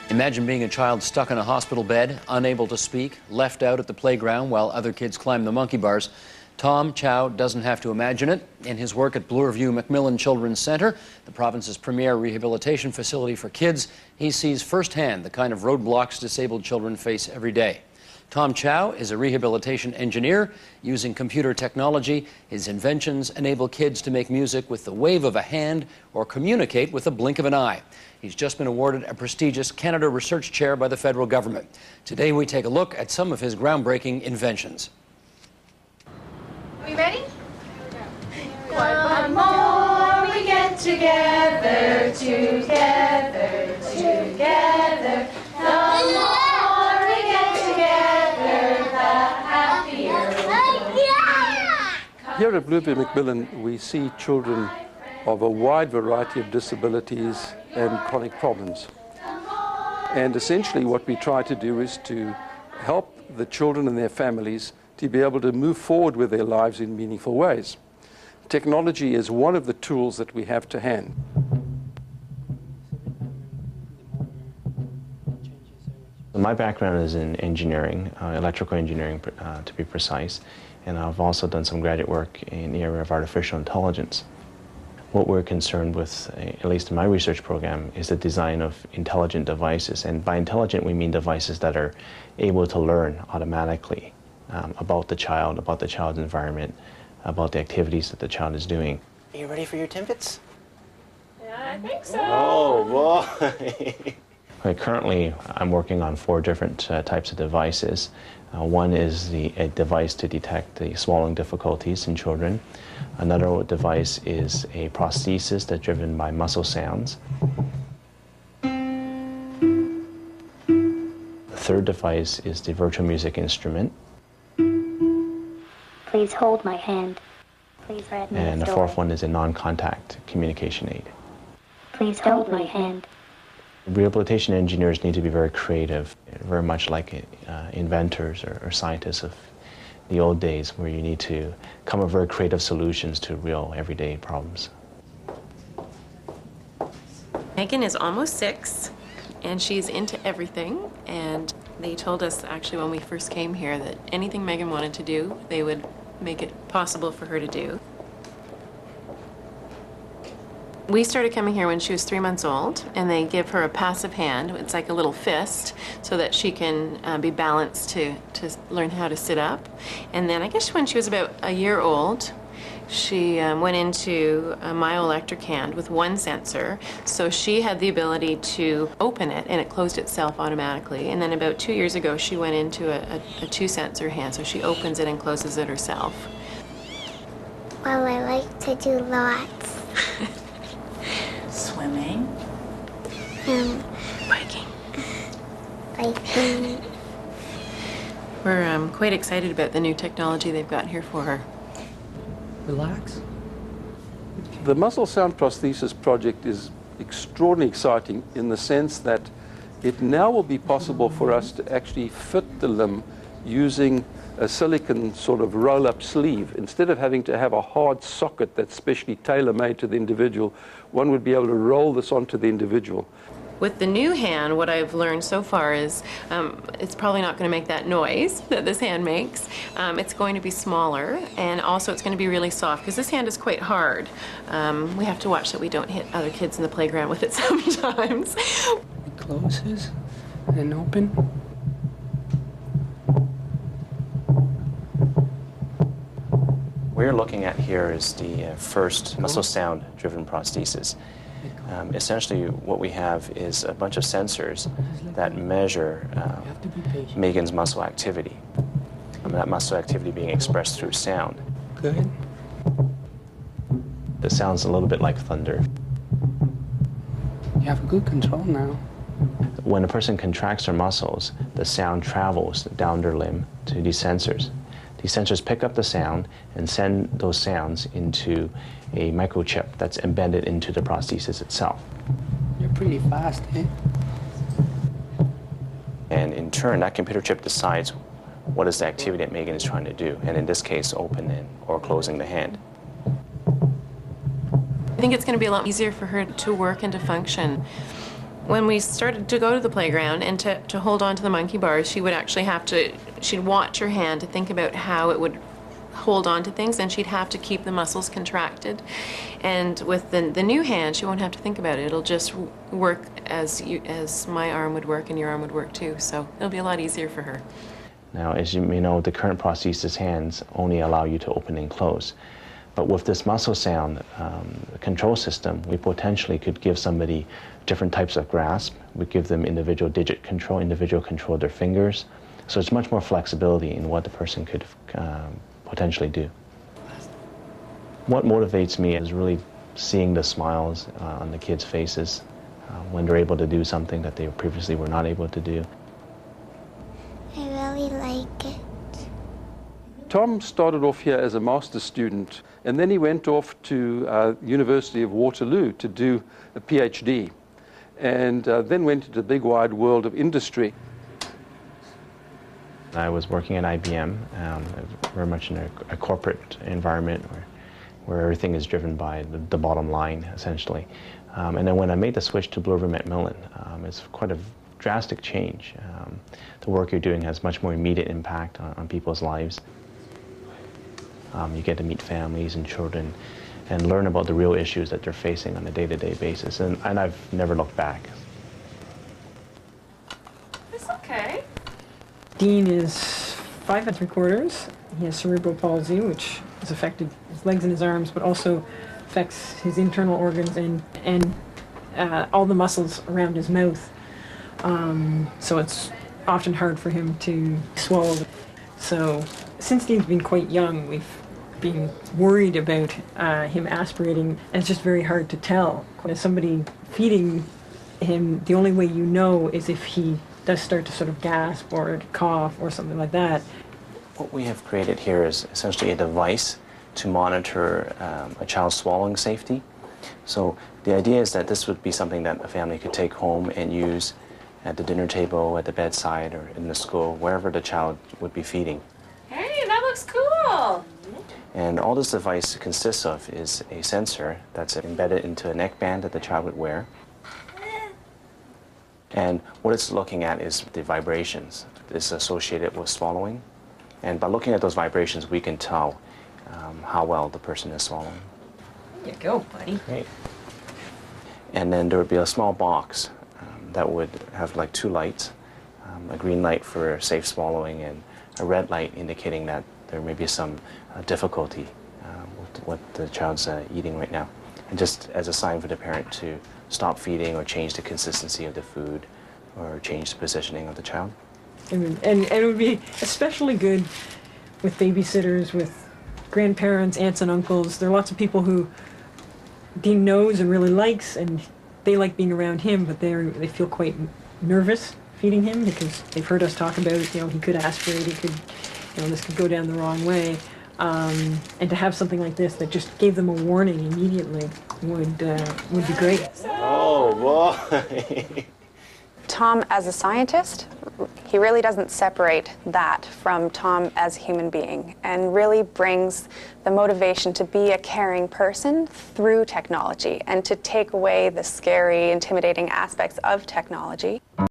Imagine being a child stuck in a hospital bed, unable to speak, left out at the playground while other kids climb the monkey bars. Tom Chow doesn't have to imagine it. In his work at Bloorview Macmillan Children's Centre, the province's premier rehabilitation facility for kids, he sees firsthand the kind of roadblocks disabled children face every day. Tom Chow is a rehabilitation engineer. Using computer technology, his inventions enable kids to make music with the wave of a hand or communicate with the blink of an eye. He's just been awarded a prestigious Canada Research Chair by the federal government. Today we take a look at some of his groundbreaking inventions. Are you ready? One more we get together, together, together. The more we get together, the happier we'll be. Here at Bloorview Macmillan, we see children of a wide variety of disabilities and chronic problems. And essentially what we try to do is to help the children and their families to be able to move forward with their lives in meaningful ways. Technology is one of the tools that we have to hand. My background is in engineering, electrical engineering to be precise, and I've also done some graduate work in the area of artificial intelligence. What we're concerned with, at least in my research program, is the design of intelligent devices. And by intelligent, we mean devices that are able to learn automatically about the child's environment, about the activities that the child is doing. Are you ready for your Timbits? Yeah, I think so. Oh, boy. Currently, I'm working on 4 different types of devices. One is a device to detect the swallowing difficulties in children. Another device is a prosthesis that's driven by muscle sounds. The third device is the virtual music instrument. Please hold my hand. Please read me And a the story. 4th one is a non-contact communication aid. Please hold my hand. Rehabilitation engineers need to be very creative, very much like inventors or scientists of the old days, where you need to come up with very creative solutions to real everyday problems. Megan is almost 6, and she's into everything. And they told us actually when we first came here that anything Megan wanted to do, they would make it possible for her to do. We started coming here when she was 3 months old, and they give her a passive hand. It's like a little fist, so that she can be balanced to learn how to sit up. And then I guess when she was about a year old, she went into a myoelectric hand with 1 sensor, so she had the ability to open it, and it closed itself automatically. And then about 2 years ago, she went into a 2-sensor hand, so she opens it and closes it herself. Well, I like to do lots. Swimming. Biking. Biking. We're quite excited about the new technology they've got here for her. Relax. The muscle sound prosthesis project is extraordinarily exciting in the sense that it now will be possible for us to actually fit the limb using a silicon sort of roll-up sleeve. Instead of having to have a hard socket that's specially tailor-made to the individual, one would be able to roll this onto the individual. With the new hand, what I've learned so far is it's probably not going to make that noise that this hand makes. It's going to be smaller, and also it's going to be really soft, because this hand is quite hard. We have to watch that we don't hit other kids in the playground with it sometimes. It closes and open. What you're looking at here is the first muscle sound driven prosthesis. Essentially what we have is a bunch of sensors that measure Megan's muscle activity. That muscle activity being expressed through sound. Good. It sounds a little bit like thunder. You have good control now. When a person contracts their muscles, the sound travels down their limb to these sensors. These sensors pick up the sound and send those sounds into a microchip that's embedded into the prosthesis itself. You're pretty fast, eh? And in turn, that computer chip decides what is the activity that Megan is trying to do, and in this case, opening or closing the hand. I think it's going to be a lot easier for her to work and to function When we started to go to the playground and to hold on to the monkey bars, she would actually have to, she'd watch her hand to think about how it would hold on to things, and she'd have to keep the muscles contracted. And with the new hand, she won't have to think about it. It'll just work as my arm would work and your arm would work too. So it'll be a lot easier for her. Now, as you may know, the current prosthesis hands only allow you to open and close. But with this muscle sound control system, we potentially could give somebody different types of grasp. We give them individual digit control, individual control of their fingers. So it's much more flexibility in what the person could potentially do. What motivates me is really seeing the smiles on the kids' faces when they're able to do something that they previously were not able to do. I really like it. Tom started off here as a master's student, and then he went off to University of Waterloo to do a PhD, and then went into the big wide world of industry. I was working at IBM, very much in a corporate environment where everything is driven by the bottom line, essentially. And then when I made the switch to Bloorview Macmillan, it's quite a drastic change. The work you're doing has much more immediate impact on people's lives. You get to meet families and children and learn about the real issues that they're facing on a day-to-day basis, and I've never looked back. It's okay. Dean is 5 3/4. He has cerebral palsy, which has affected his legs and his arms, but also affects his internal organs and all the muscles around his mouth. So it's often hard for him to swallow. So since Dean's been quite young, we've been worried about him aspirating, and it's just very hard to tell. As somebody feeding him, the only way you know is if he does start to sort of gasp or cough or something like that. What we have created here is essentially a device to monitor a child's swallowing safety. So the idea is that this would be something that a family could take home and use at the dinner table, at the bedside, or in the school, wherever the child would be feeding. Hey, that looks cool. And all this device consists of is a sensor that's embedded into a neckband that the child would wear. And what it's looking at is the vibrations that's associated with swallowing. And by looking at those vibrations, we can tell how well the person is swallowing. There you go, buddy. Great. And then there would be a small box that would have like 2 lights, a green light for safe swallowing and a red light indicating that there may be some difficulty with what the child's eating right now. And just as a sign for the parent to stop feeding or change the consistency of the food or change the positioning of the child. And it would be especially good with babysitters, with grandparents, aunts and uncles. There are lots of people who Dean knows and really likes, and they like being around him, but they feel quite nervous feeding him because they've heard us talk about, he could aspirate, he could, this could go down the wrong way. And to have something like this that just gave them a warning immediately would be great. Oh, boy. Tom as a scientist, he really doesn't separate that from Tom as a human being and really brings the motivation to be a caring person through technology and to take away the scary, intimidating aspects of technology.